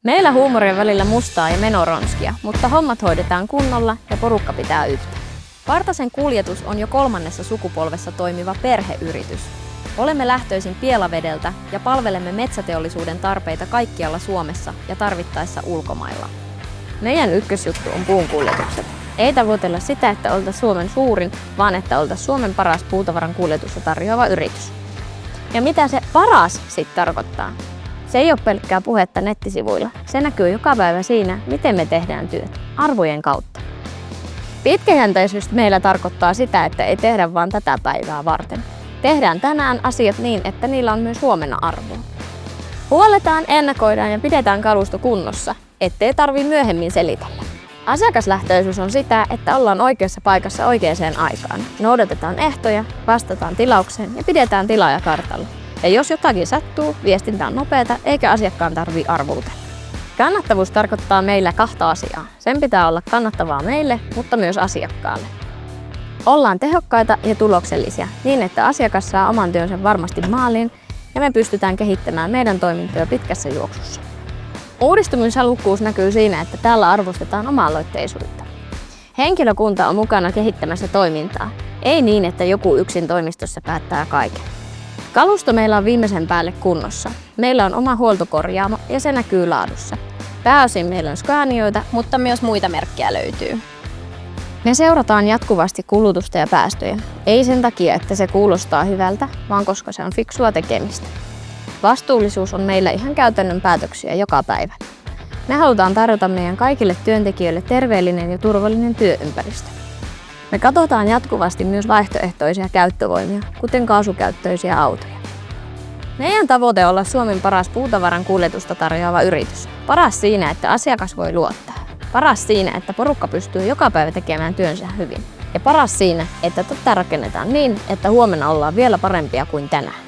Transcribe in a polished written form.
Meillä huumori on välillä mustaa ja menoronskia, mutta hommat hoidetaan kunnolla ja porukka pitää yhtä. Partasen kuljetus on jo 3. sukupolvessa toimiva perheyritys. Olemme lähtöisin Pielavedeltä ja palvelemme metsäteollisuuden tarpeita kaikkialla Suomessa ja tarvittaessa ulkomailla. Meidän ykkösjuttu on puunkuljetukset. Ei tavoitella sitä, että oltaisiin Suomen suurin, vaan että oltaisiin Suomen paras puutavaran kuljetusta tarjoava yritys. Ja mitä se paras sitten tarkoittaa? Se ei ole pelkkää puhetta nettisivuilla. Se näkyy joka päivä siinä, miten me tehdään työt, arvojen kautta. Pitkäjänteisyys meillä tarkoittaa sitä, että ei tehdä vain tätä päivää varten. Tehdään tänään asiat niin, että niillä on myös huomenna arvoa. Huolletaan, ennakoidaan ja pidetään kalusto kunnossa, ettei tarvitse myöhemmin selitellä. Asiakaslähtöisyys on sitä, että ollaan oikeassa paikassa oikeaan aikaan. Noudatetaan ehtoja, vastataan tilaukseen ja pidetään tilaaja kartalla. Ja jos jotakin sattuu, viestintä on nopeata eikä asiakkaan tarvitse arvuutella. Kannattavuus tarkoittaa meillä 2 asiaa. Sen pitää olla kannattavaa meille, mutta myös asiakkaalle. Ollaan tehokkaita ja tuloksellisia niin, että asiakas saa oman työnsä varmasti maaliin ja me pystytään kehittämään meidän toimintoja pitkässä juoksussa. Uudistumishalukkuus näkyy siinä, että täällä arvostetaan oma-aloitteisuutta. Henkilökunta on mukana kehittämässä toimintaa, ei niin, että joku yksin toimistossa päättää kaiken. Kalusto meillä on viimeisen päälle kunnossa. Meillä on oma huoltokorjaamo ja se näkyy laadussa. Pääosin meillä on Scaniaita, mutta myös muita merkkejä löytyy. Me seurataan jatkuvasti kulutusta ja päästöjä. Ei sen takia, että se kuulostaa hyvältä, vaan koska se on fiksua tekemistä. Vastuullisuus on meillä ihan käytännön päätöksiä joka päivä. Me halutaan tarjota meidän kaikille työntekijöille terveellinen ja turvallinen työympäristö. Me katsotaan jatkuvasti myös vaihtoehtoisia käyttövoimia, kuten kaasukäyttöisiä autoja. Meidän tavoite on olla Suomen paras puutavaran kuljetusta tarjoava yritys. Paras siinä, että asiakas voi luottaa. Paras siinä, että porukka pystyy joka päivä tekemään työnsä hyvin. Ja paras siinä, että tätä rakennetaan niin, että huomenna ollaan vielä parempia kuin tänään.